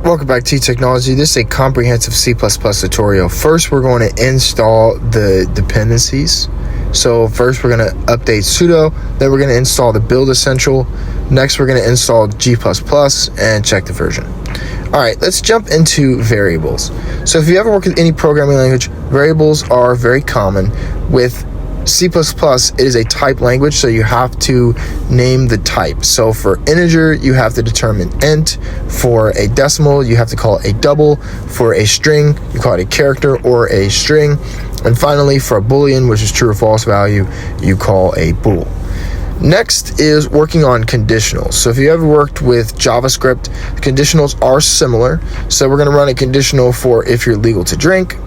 Welcome back to Technology. This is a comprehensive C++ tutorial. First, we're going to install the dependencies. So first, we're going to update sudo, then we're going to install the build essential. Next, we're going to install G++ and check the version. All right, let's jump into variables. So if you ever work with any programming language, variables are very common. With C++, it is a type language, so you have to name the type. So for integer, you have to determine int. For a decimal, you have to call it a double. For a string, you call it a character or a string. And finally, for a boolean, which is true or false value, you call a bool. Next is working on conditionals. So if you ever worked with JavaScript, conditionals are similar. So we're going to run a conditional for if you're legal to drink.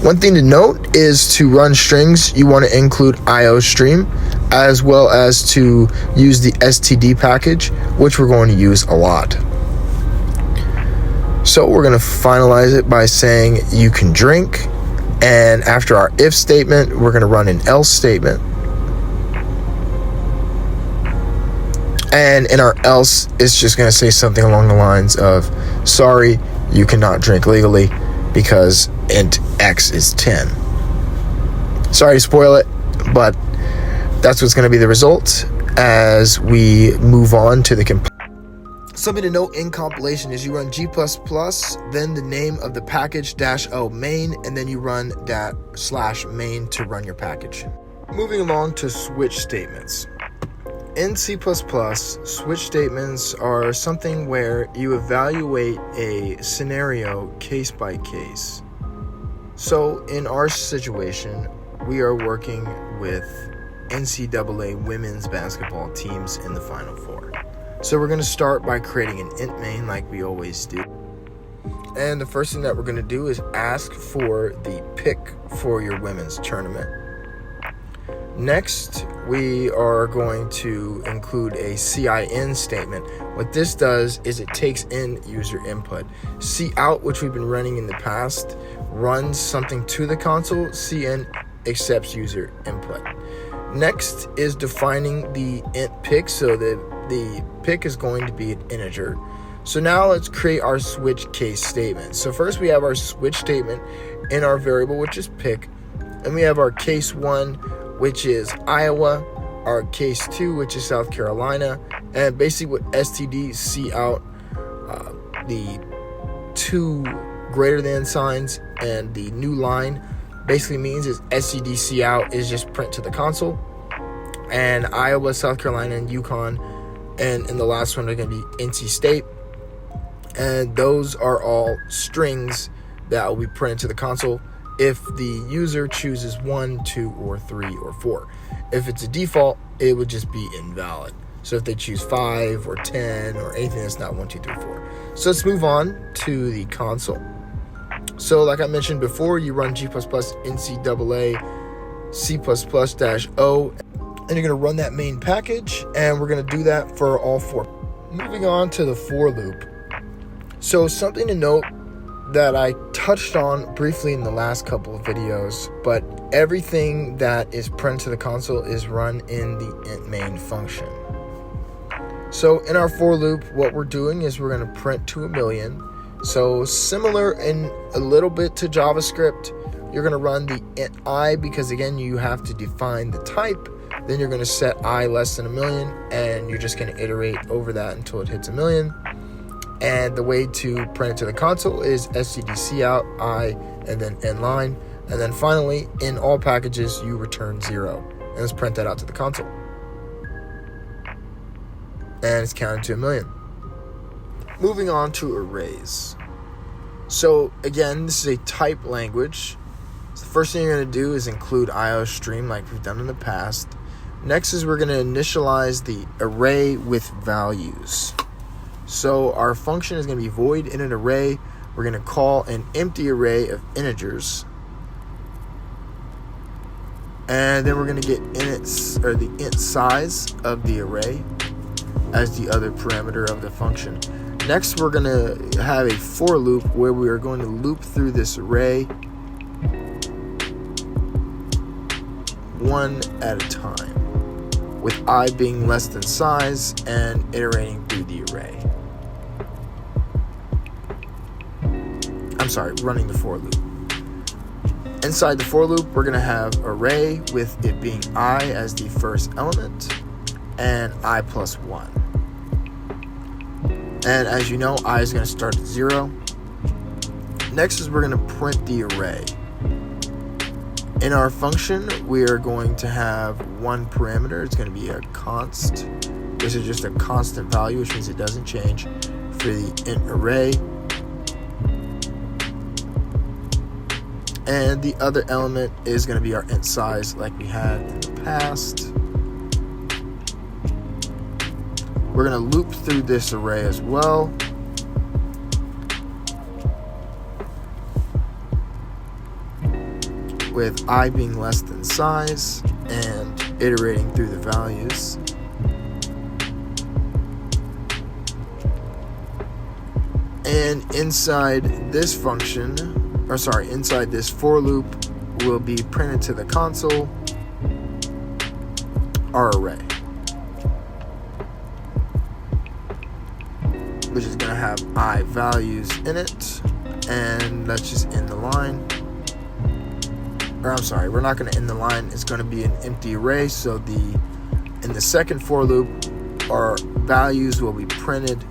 One thing to note is to run strings, you want to include IOStream, as well as to use the std package, which we're going to use a lot. So we're going to finalize it by saying you can drink, and after our if statement, we're going to run an else statement. And in our else, it's just going to say something along the lines of, sorry, you cannot drink legally because int x is 10. Sorry to spoil it, but that's what's going to be the result as we move on to the Something to note in compilation is you run G++, then the name of the package -o main, and then you run /main to run your package. Moving along to switch statements. In C++, switch statements are something where you evaluate a scenario case by case. So in our situation, we are working with NCAA women's basketball teams in the Final Four. So we're going to start by creating an int main like we always do. And the first thing that we're going to do is ask for the pick for your women's tournament. Next, we are going to include a CIN statement. What this does is it takes in user input. Cout, which we've been running in the past, runs something to the console. CIN accepts user input. Next is defining the int pick, so the pick is going to be an integer. So now let's create our switch case statement. So first we have our switch statement in our variable, which is pick, and we have our case 1, which is Iowa, our case 2, which is South Carolina, and basically what std cout, the two greater than signs and the new line basically means is std cout is just print to the console, and Iowa, South Carolina, and Yukon, and in the last one are going to be NC State, and those are all strings that will be printed to the console if the user chooses 1, 2, or 3, or 4. If it's a default, it would just be invalid. So if they choose 5 or 10 or anything that's not 1, 2, 3, 4. So let's move on to the console. So like I mentioned before, you run G++ NCAA C++-O, and you're going to run that main package, and we're going to do that for all 4. Moving on to the for loop. So something to note that I touched on briefly in the last couple of videos, but everything that is printed to the console is run in the int main function. So in our for loop, what we're doing is we're going to print to 1,000,000. So similar in a little bit to JavaScript, you're going to run the int I, because again, you have to define the type. Then you're going to set I less than 1,000,000, and you're just going to iterate over that until it hits 1,000,000. And the way to print it to the console is std cout I and then inline, and then finally in all packages you return 0, and let's print that out to the console, and it's counted to 1,000,000. Moving on to arrays. So again, this is a type language. So the first thing you're going to do is include IOStream like we've done in the past. Next is we're going to initialize the array with values. So our function is going to be void in an array. We're going to call an empty array of integers, and then we're going to get the int size of the array as the other parameter of the function. Next, we're going to have a for loop where we are going to loop through this array one at a time, with I being less than size and iterating through the array. running the for loop. Inside the for loop, we're going to have array with it being I as the first element and I plus 1. And as you know, I is going to start at 0. Next is we're going to print the array. In our function, we are going to have one parameter. It's going to be a const. This is just a constant value, which means it doesn't change, for the int array. And the other element is going to be our int size like we had in the past. We're going to loop through this array as well. With I being less than size and iterating through the values. And inside this function, inside this for loop, will be printed to the console our array, which is going to have I values in it, and let's just end the line. We're not going to end the line. It's going to be an empty array. So in the second for loop, our values will be printed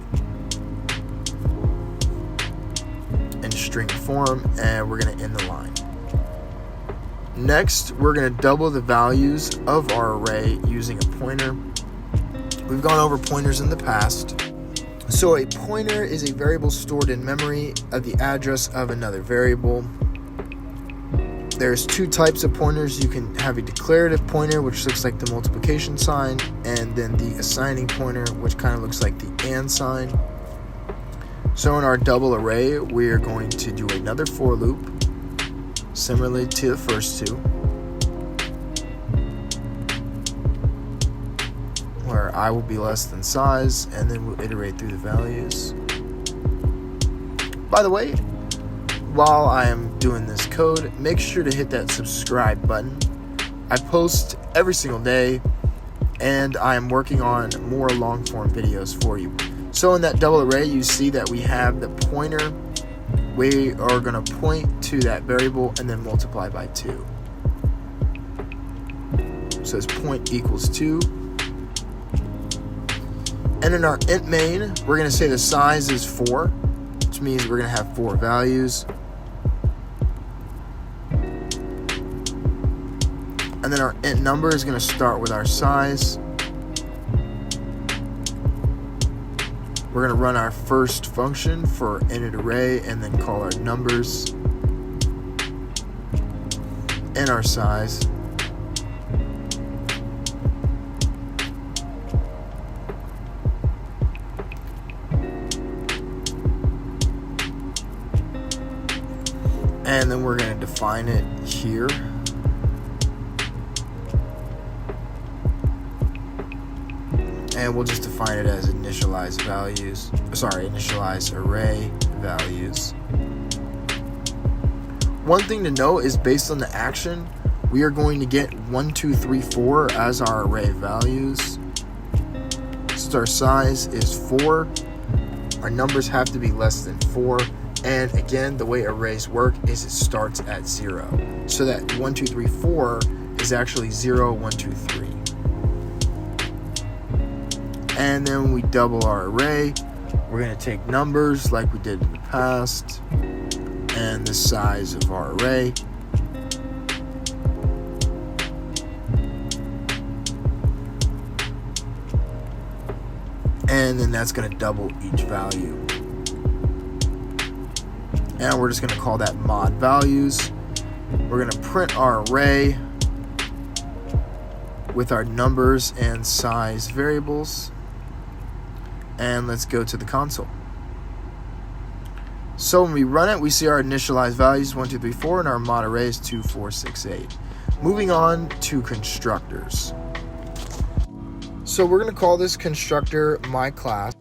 in string form, and we're going to end the line. Next, we're going to double the values of our array using a pointer. We've gone over pointers in the past. So a pointer is a variable stored in memory of the address of another variable. There's two types of pointers. You can have a declarative pointer, which looks like the multiplication sign, and then the assigning pointer, which kind of looks like the and sign. So in our double array, we are going to do another for loop, similarly to the first two, where I will be less than size, and then we'll iterate through the values. By the way, while I am doing this code, make sure to hit that subscribe button. I post every single day, and I am working on more long form videos for you. So in that double array, you see that we have the pointer. We are going to point to that variable and then multiply by 2. So it's point equals 2. And in our int main, we're going to say the size is 4, which means we're going to have 4 values. And then our int number is going to start with our size. We're going to run our first function for init array and then call our numbers and our size. And then we're going to define it here. And we'll just define it as initialize array values. One thing to note is based on the action, we are going to get 1, 2, 3, 4 as our array values. Since our size is 4, our numbers have to be less than 4. And again, the way arrays work is it starts at 0. So that 1, 2, 3, 4 is actually 0, 1, 2, 3. And then when we double our array, we're going to take numbers like we did in the past and the size of our array. And then that's going to double each value. And we're just going to call that mod values. We're going to print our array with our numbers and size variables. And let's go to the console. So when we run it, we see our initialized values 1, 2, 3, 4, and our mod array is 2, 4, 6, 8. Moving on to constructors. So we're going to call this constructor my class,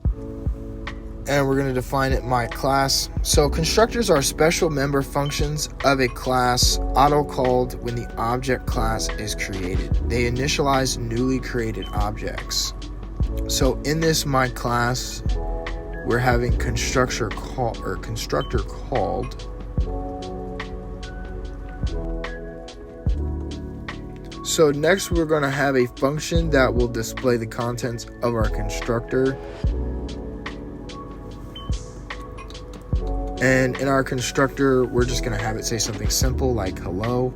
and we're going to define it my class. So constructors are special member functions of a class auto-called when the object class is created. They initialize newly created objects. So in this my class, we're having constructor called, So next we're going to have a function that will display the contents of our constructor. And in our constructor, we're just going to have it say something simple like hello.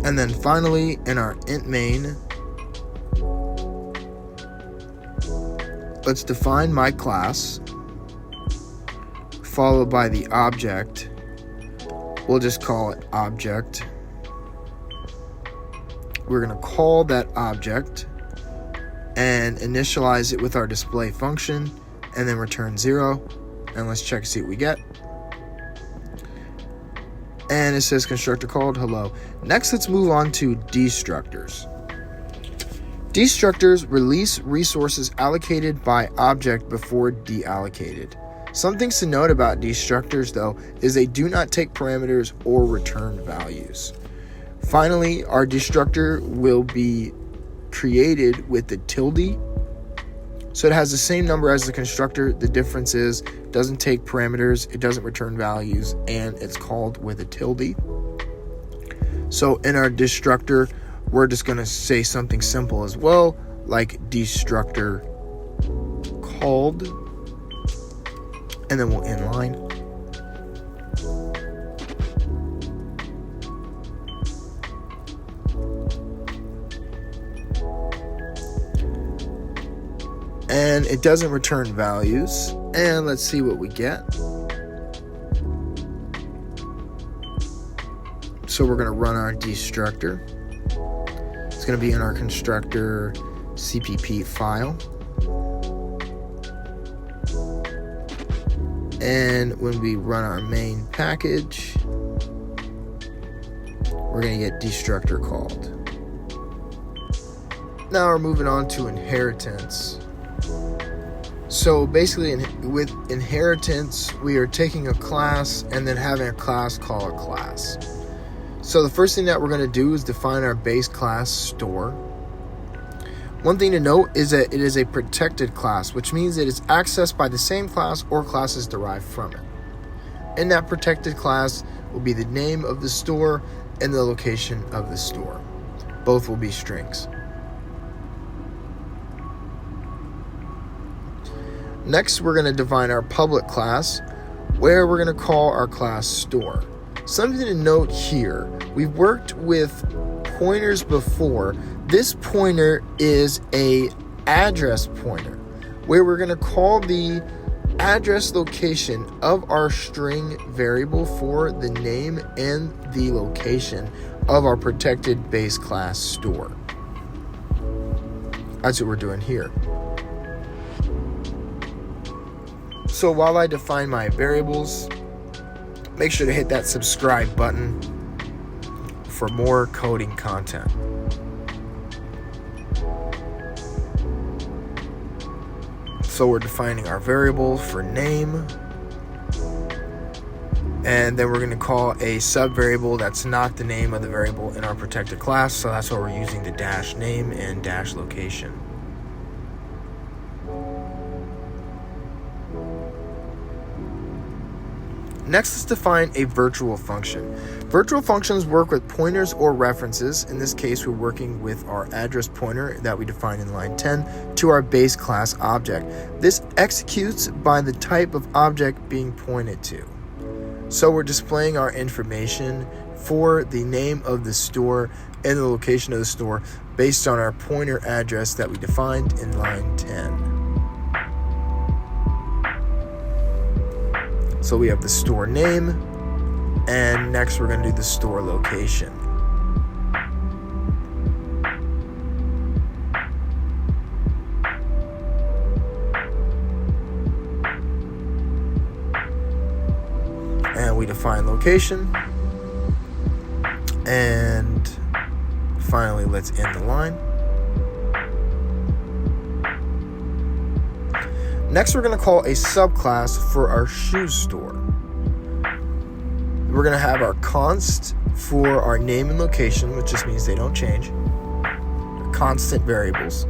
And then finally, in our int main, let's define my class, followed by the object. We'll just call it object. We're going to call that object and initialize it with our display function, and then return 0. And let's check to see what we get. And it says constructor called hello. Next, let's move on to destructors. Destructors release resources allocated by object before deallocated. Some things to note about destructors, though, is they do not take parameters or return values. Finally, our destructor will be created with the tilde. So it has the same number as the constructor. The difference is it doesn't take parameters, it doesn't return values, and it's called with a tilde. So in our destructor, we're just going to say something simple as well, like destructor called, and then we'll inline. And it doesn't return values. And let's see what we get. So we're going to run our destructor. It's going to be in our constructor CPP file. And when we run our main package, we're going to get destructor called. Now we're moving on to inheritance. So basically with inheritance, we are taking a class and then having a class call a class. So the first thing that we're going to do is define our base class store. One thing to note is that it is a protected class, which means it is accessed by the same class or classes derived from it. In that protected class will be the name of the store and the location of the store. Both will be strings. Next, we're going to define our public class, where we're going to call our class store. Something to note here, we've worked with pointers before. This pointer is a address pointer, where we're going to call the address location of our string variable for the name and the location of our protected base class store. That's what we're doing here. So while I define my variables, make sure to hit that subscribe button for more coding content. So we're defining our variable for name, and then we're going to call a sub variable that's not the name of the variable in our protected class, so that's why we're using the dash name and dash location. Next, let's define a virtual function. Virtual functions work with pointers or references. In this case, we're working with our address pointer that we defined in line 10 to our base class object. This executes by the type of object being pointed to. So we're displaying our information for the name of the store and the location of the store based on our pointer address that we defined in line 10. So we have the store name, and next we're going to do the store location. And we define location. And finally, let's end the line. Next, we're going to call a subclass for our shoe store. We're going to have our const for our name and location, which just means they don't change. They're constant variables.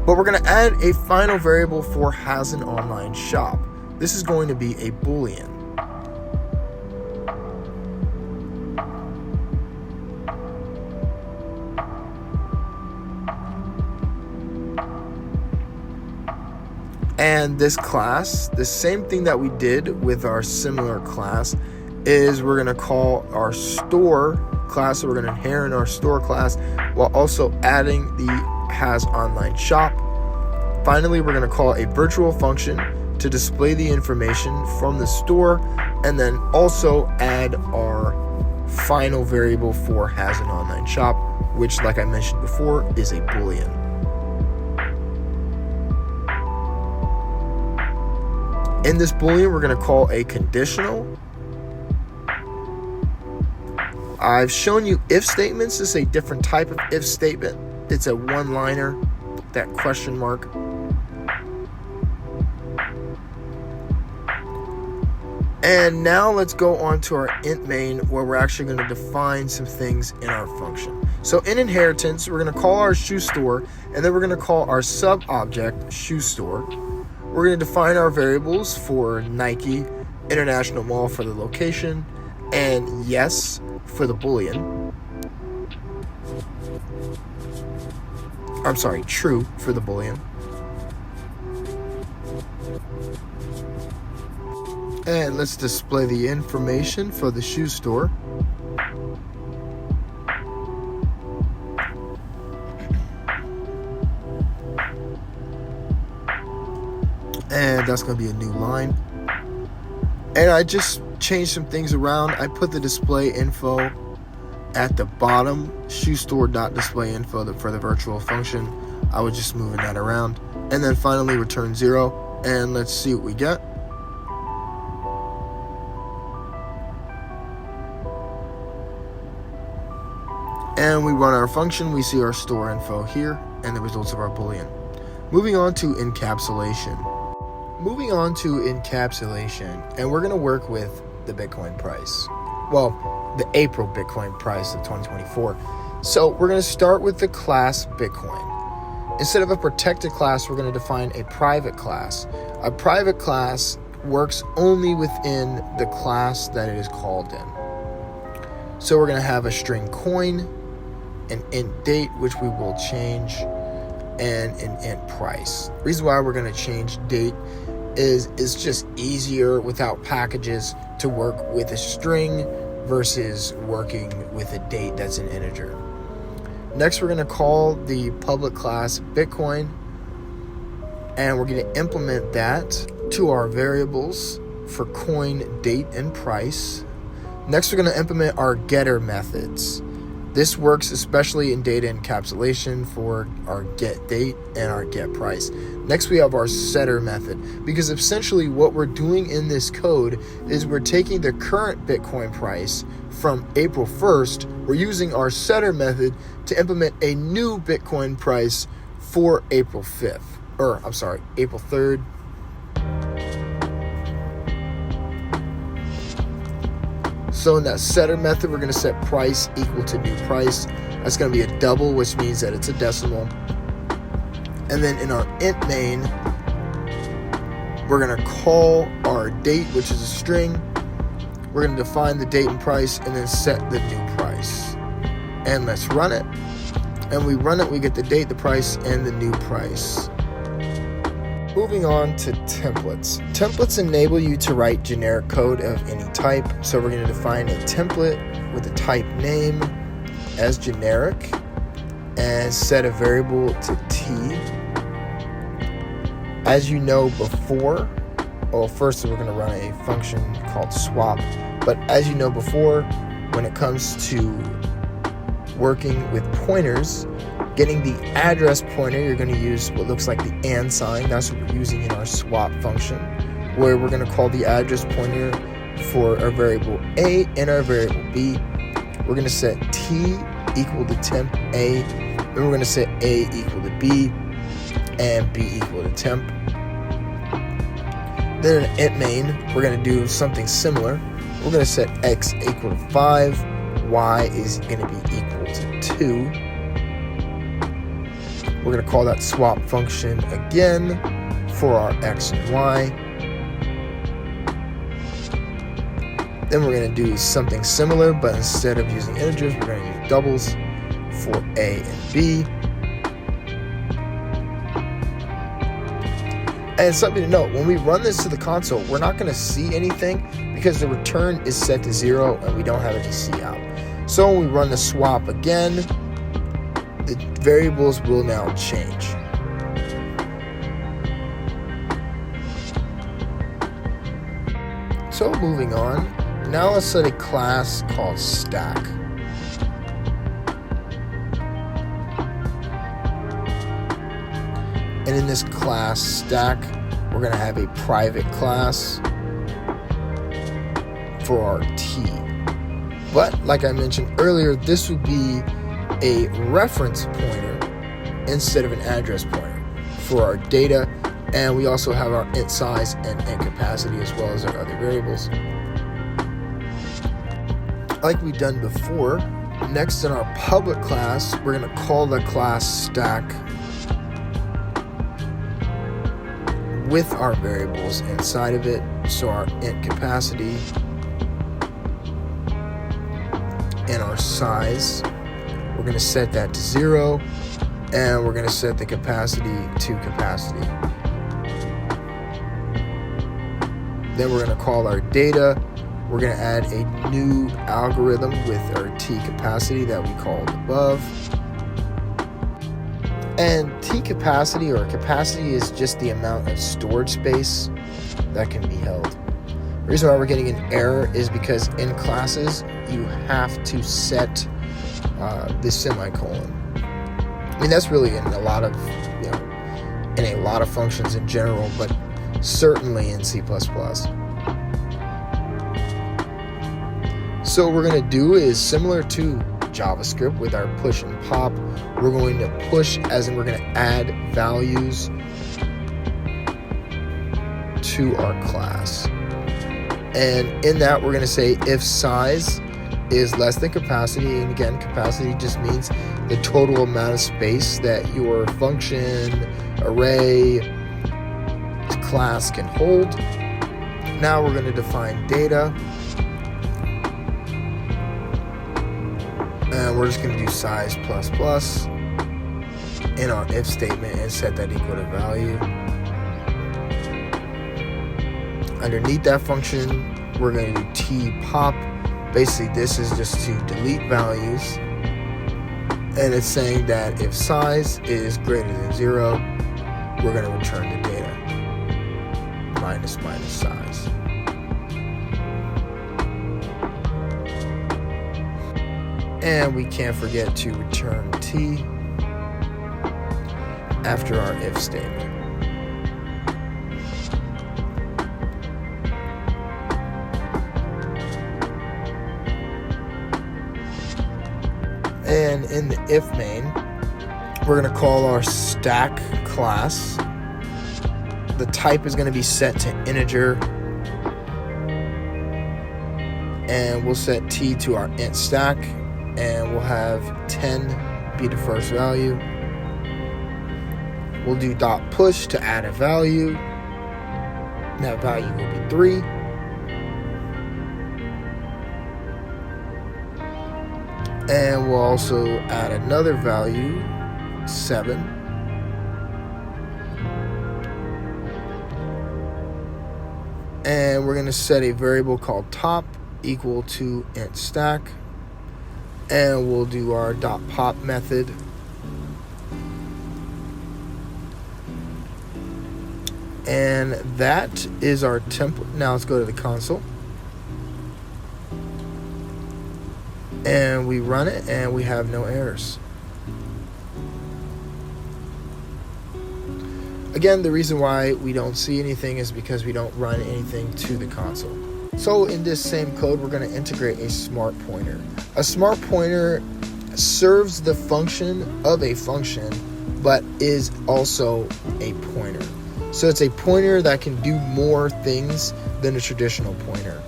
But we're going to add a final variable for has an online shop. This is going to be a Boolean. And this class, the same thing that we did with our similar class, is we're going to call our store class. So we're going to inherit our store class while also adding the has online shop. Finally, we're going to call a virtual function to display the information from the store, and then also add our final variable for has an online shop, which, like I mentioned before, is a Boolean. In this Boolean, we're going to call a conditional. I've shown you if statements. This is a different type of if statement. It's a one-liner, that question mark. And now let's go on to our int main, where we're actually going to define some things in our function. So in inheritance, we're going to call our shoe store, and then we're going to call our sub-object shoe store. We're going to define our variables for Nike, International Mall for the location, and yes for the Boolean. I'm sorry, true for the Boolean. And let's display the information for the shoe store. And that's going to be a new line. And I just changed some things around. I put the display info at the bottom, shoe store.display info for the virtual function. I was just moving that around. And then finally return 0. And let's see what we get. And we run our function. We see our store info here and the results of our Boolean. Moving on to encapsulation. And we're going to work with the Bitcoin price. Well, the April Bitcoin price of 2024. So we're going to start with the class Bitcoin. Instead of a protected class, we're going to define a private class. A private class works only within the class that it is called in. So we're going to have a string coin, an int date, which we will change, and an int price. The reason why we're going to change date is it's just easier without packages to work with a string versus working with a date that's an integer. Next, we're going to call the public class Bitcoin, and we're going to implement that to our variables for coin, date, and price. Next, we're going to implement our getter methods. This works especially in data encapsulation for our get date and our get price. Next, we have our setter method, because essentially what we're doing in this code is we're taking the current Bitcoin price from April 1st. We're using our setter method to implement a new Bitcoin price for April 5th, April 3rd. So in that setter method, we're going to set price equal to new price. That's going to be a double, which means that it's a decimal. And then in our int main, we're going to call our date, which is a string. We're going to define the date and price, and then set the new price. And let's run it. And we run it, we get the date, the price, and the new price. Moving on to templates. Templates enable you to write generic code of any type. So we're going to define a template with a type name as generic and set a variable to t. As you know before, first we're going to run a function called swap. But as you know before, when it comes to working with pointers, getting the address pointer, you're going to use what looks like the and sign. That's what we're using in our swap function, where we're going to call the address pointer for our variable A and our variable B. We're going to set T equal to temp A, and we're going to set A equal to B and B equal to temp. Then in int main, we're going to do something similar. We're going to set X equal to 5, Y is going to be equal to 2. We're going to call that swap function again for our x and y. Then we're going to do something similar, but instead of using integers, we're going to use doubles for a and b. And something to note, when we run this to the console, we're not going to see anything because the return is set to 0 and we don't have any cout. So when we run the swap again, the variables will now change. So moving on, now let's set a class called stack. And in this class stack, we're going to have a private class for our t. But like I mentioned earlier, this would be a reference pointer instead of an address pointer for our data. And we also have our int size and int capacity as well as our other variables. Like we've done before, next in our public class, we're going to call the class stack with our variables inside of it. So our int capacity and our size, we're going to set that to 0, and we're going to set the capacity to capacity. Then we're going to call our data. We're going to add a new algorithm with our t capacity that we called above. And t capacity or capacity is just the amount of storage space that can be held. The reason why we're getting an error is because in classes you have to set the semicolon. I mean, that's really in a lot of in a lot of functions in general, but certainly in C++. So what we're going to do is similar to JavaScript with our push and pop. We're going to push, as in we're going to add values to our class. And in that, we're going to say if size is less than capacity, and again, capacity just means the total amount of space that your function, array, class can hold. Now we're going to define data. And we're just going to do size plus plus in our if statement and set that equal to value. Underneath that function, we're going to do t-pop. Basically, this is just to delete values. And it's saying that if size is greater than 0, we're going to return the data. Minus size. And we can't forget to return t after our if statement. And in the if main, we're going to call our stack class. The type is going to be set to integer. And we'll set t to our int stack. And we'll have 10 be the first value. We'll do dot push to add a value. That value will be 3. And we'll also add another value, 7. And we're going to set a variable called top equal to int stack. And we'll do our .pop method. And that is our template. Now let's go to the console. And we run it and we have no errors. Again, the reason why we don't see anything is because we don't run anything to the console. So in this same code, we're going to integrate a smart pointer. A smart pointer serves the function of a function, but is also a pointer. So it's a pointer that can do more things than a traditional pointer.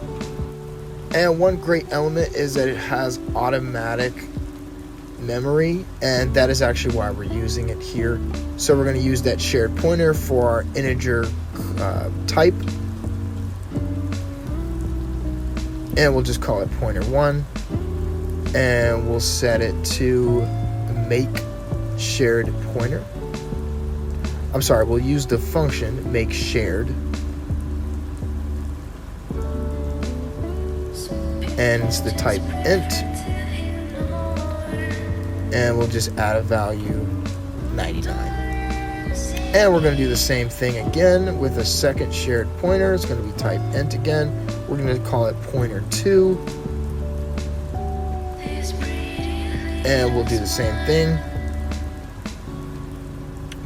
And one great element is that it has automatic memory, and that is actually why we're using it here. So we're going to use that shared pointer for our integer type, and we'll just call it pointer1, and we'll set it to make shared pointer. I'm sorry, we'll use the function make shared, and it's the type int, and we'll just add a value 99. And we're going to do the same thing again with a second shared pointer. It's going to be type int again. We're going to call it pointer2, and we'll do the same thing,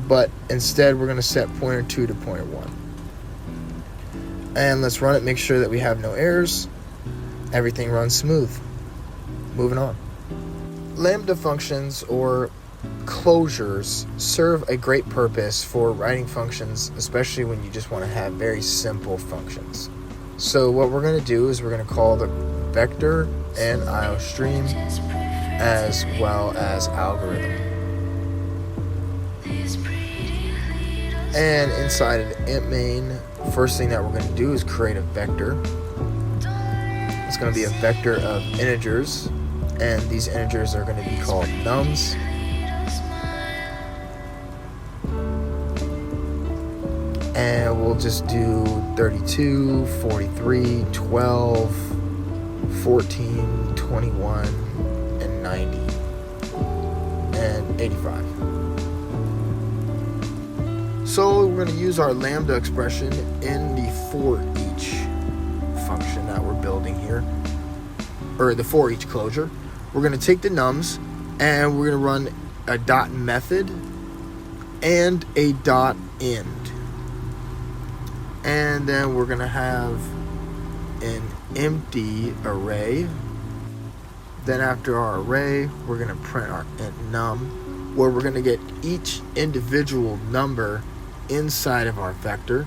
but instead we're going to set pointer2 to pointer1. And let's run it, make sure that we have no errors. Everything runs smooth. Moving on. Lambda functions, or closures, serve a great purpose for writing functions, especially when you just want to have very simple functions. So what we're going to do is we're going to call the vector and IOStream as well as algorithm. And inside of the int main, first thing that we're going to do is create a vector. It's going to be a vector of integers, and these integers are going to be called nums. And we'll just do 32, 43, 12, 14, 21, and 90, and 85. So we're going to use our lambda expression in the for each function that we're building here, or the for each closure. We're going to take the nums, and we're going to run a dot method and a dot end. And then we're going to have an empty array. Then after our array, we're going to print our int num, where we're going to get each individual number inside of our vector.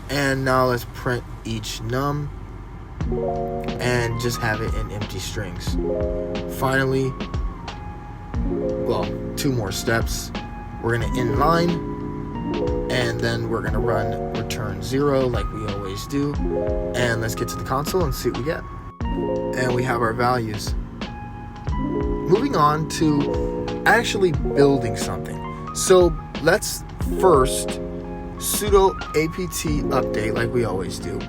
And now let's print each num and just have it in empty strings. Finally, well, two more steps. We're going to inline, and then we're going to run return 0 like we always do. And let's get to the console and see what we get. And we have our values. Moving on to actually building something. So let's first sudo apt update like we always do.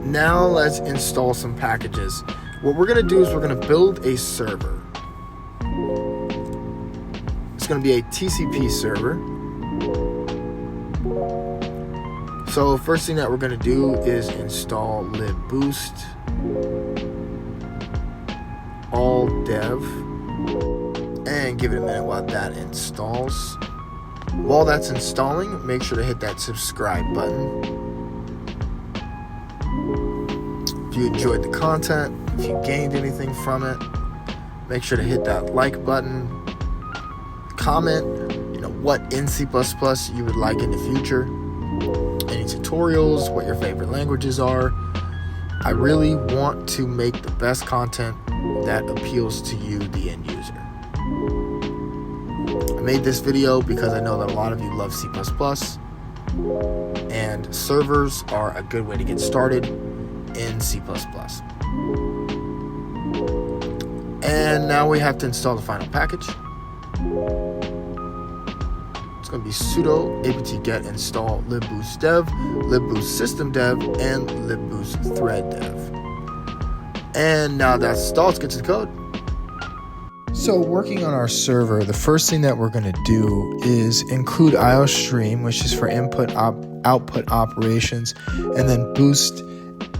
Now let's install some packages. What we're going to do is we're going to build a server. It's going to be a TCP server. So first thing that we're going to do is install libboost all dev, and give it a minute while that installs. While that's installing, make sure to hit that subscribe button. If you enjoyed the content, if you gained anything from it, make sure to hit that like button. Comment, what in C++ you would like in the future, any tutorials, what your favorite languages are. I really want to make the best content that appeals to you, the end user. I made this video because I know that a lot of you love C++, and servers are a good way to get started in C++. And now we have to install the final package. It's going to be sudo apt get install libboost dev, libboost system dev, and libboost thread dev. And now that's installed, let's get to the code. So working on our server, the first thing that we're going to do is include IOStream, which is for output operations, and then boost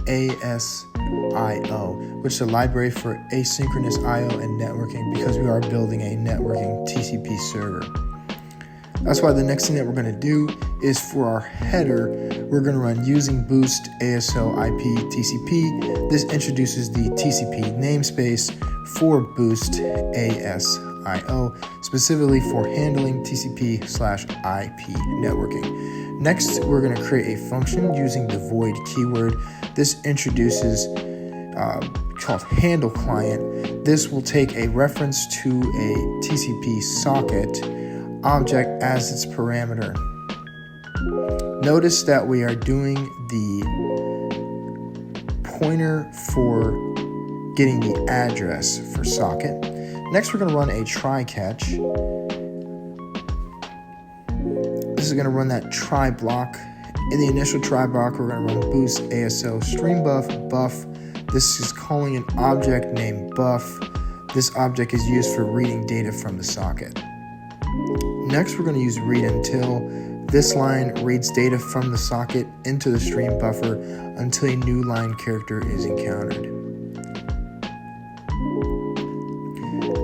ASIO, which is a library for asynchronous IO and networking, because we are building a networking TCP server. That's why the next thing that we're going to do is for our header, we're going to run using boost ASO IP TCP. This introduces the TCP namespace for boost ASIO, specifically for handling TCP/IP networking. Next, we're going to create a function using the void keyword. This introduces called handle client. This will take a reference to a TCP socket object as its parameter. Notice that we are doing the pointer for getting the address for socket. Next, we're going to run a try catch. This is going to run that try block. In the initial try block, we're going to run boost ASO stream buff. This is calling an object named buff. This object is used for reading data from the socket. Next, we're going to use read until. This line reads data from the socket into the stream buffer until a new line character is encountered.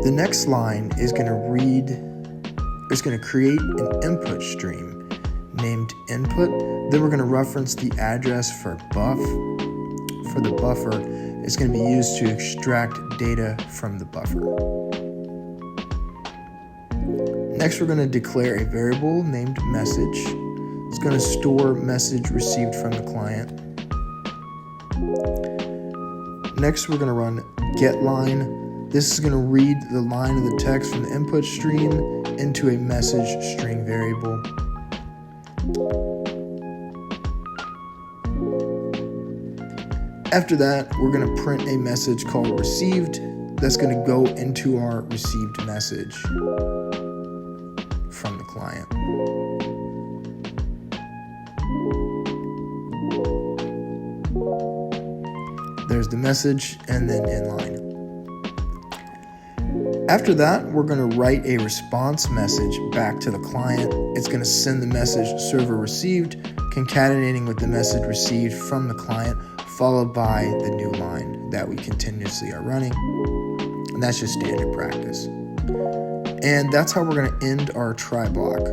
The next line is going to create an input stream named input. Then we're going to reference the address for buff. For the buffer, it's going to be used to extract data from the buffer. Next, we're going to declare a variable named message. It's going to store message received from the client. Next, we're going to run getLine. This is going to read the line of the text from the input stream into a message string variable. After that, we're going to print a message called received. That's going to go into our received message from the client. There's the message and then inline. After that, we're going to write a response message back to the client. It's going to send the message server received, concatenating with the message received from the client, followed by the new line that we continuously are running. And that's just standard practice. And that's how we're going to end our try block.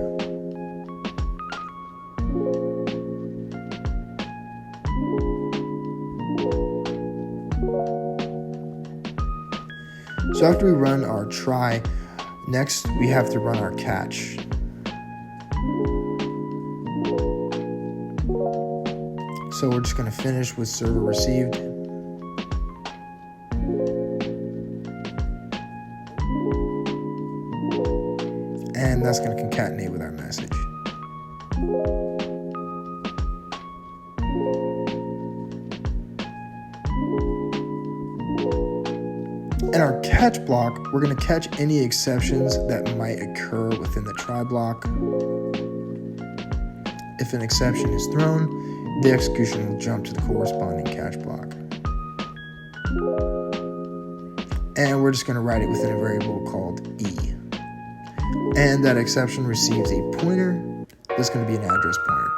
So after we run our try, next we have to run our catch. So we're just going to finish with server received. And that's going to concatenate with our message. In our catch block, we're going to catch any exceptions that might occur within the try block. If an exception is thrown, the execution will jump to the corresponding catch block. And we're just going to write it within a variable called E. And that exception receives a pointer. That's going to be an address pointer.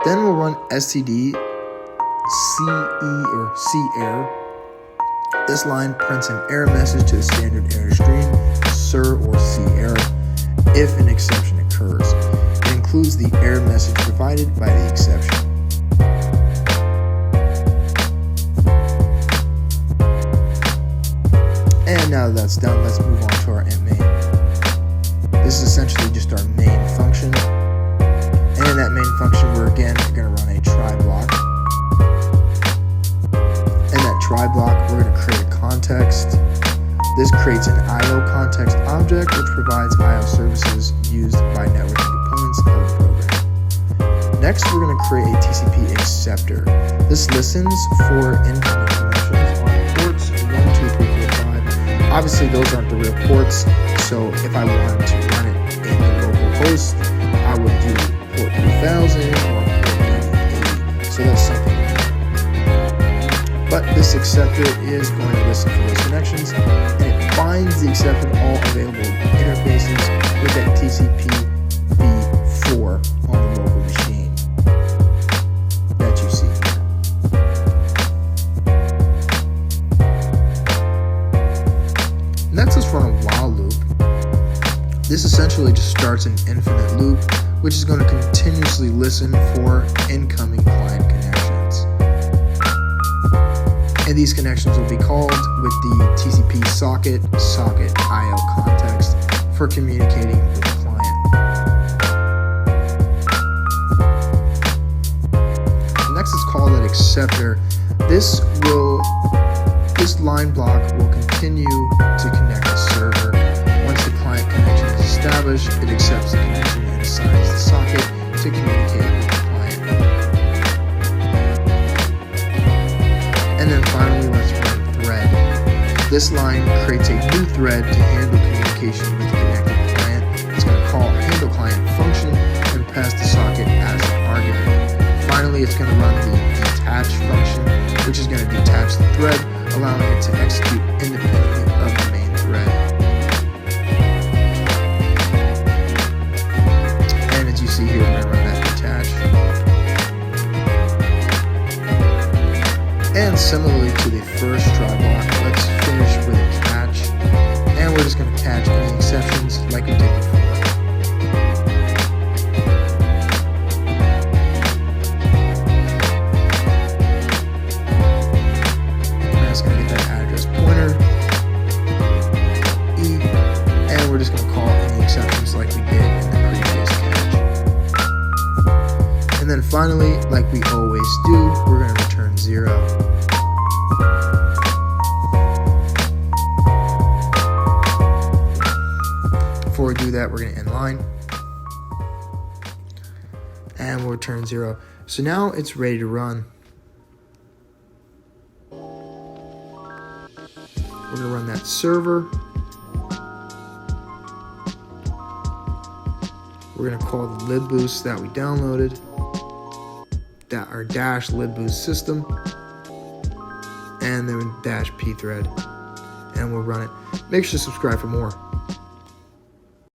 Then we'll run std cerr. This line prints an error message to the standard error stream, CIR or cerr, if an exception occurs. It includes the error message provided by the exception. And now that that's done, let's move on to our int main. This is essentially just our main function. And in that main function, we're again going to run a try block. In that try block, we're going to create a context. This creates an IO context object, which provides IO services used by networking components of the program. Next, we're going to create a TCP acceptor. This listens for incoming connections on ports 1, 2, 3, 4, 5. Obviously, those aren't the real ports, so if I wanted to run it in the local host, I would do port 3000 or port 8080. So that's something. But this acceptor is going to listen for those connections, and it finds the accepted all available interfaces with that TCP/v4 on the local machine that you see here. And that's just run a while loop. This essentially just starts an infinite loop, which is going to continuously listen for incoming client connections. And these connections will be called with the TCP socket IO context for communicating with the client. Next is call that acceptor. This line block will continue to connect the server. Once the client connection is established, it accepts the connection and assigns the socket to communicate with the client. And then finally, let's run thread. This line creates a new thread to handle communication with the connected client. It's going to call handle client function and pass the socket as an argument. Finally, it's going to run the detach function, which is going to detach the thread, allowing it to execute independently of the main thread. And as you see here, we're going to run that detach. And similarly to the first try block, let's finish with a catch. And we're just going to catch any exceptions like we did before. We're just going to call any exceptions like we did in the previous catch. And then finally, like we always do, we're going to return 0. Before we do that, we're going to end line. And we'll return 0. So now it's ready to run. We're going to run that server. We're going to call the libboost that we downloaded, our dash libboost system, and then dash pthread, and we'll run it. Make sure to subscribe for more.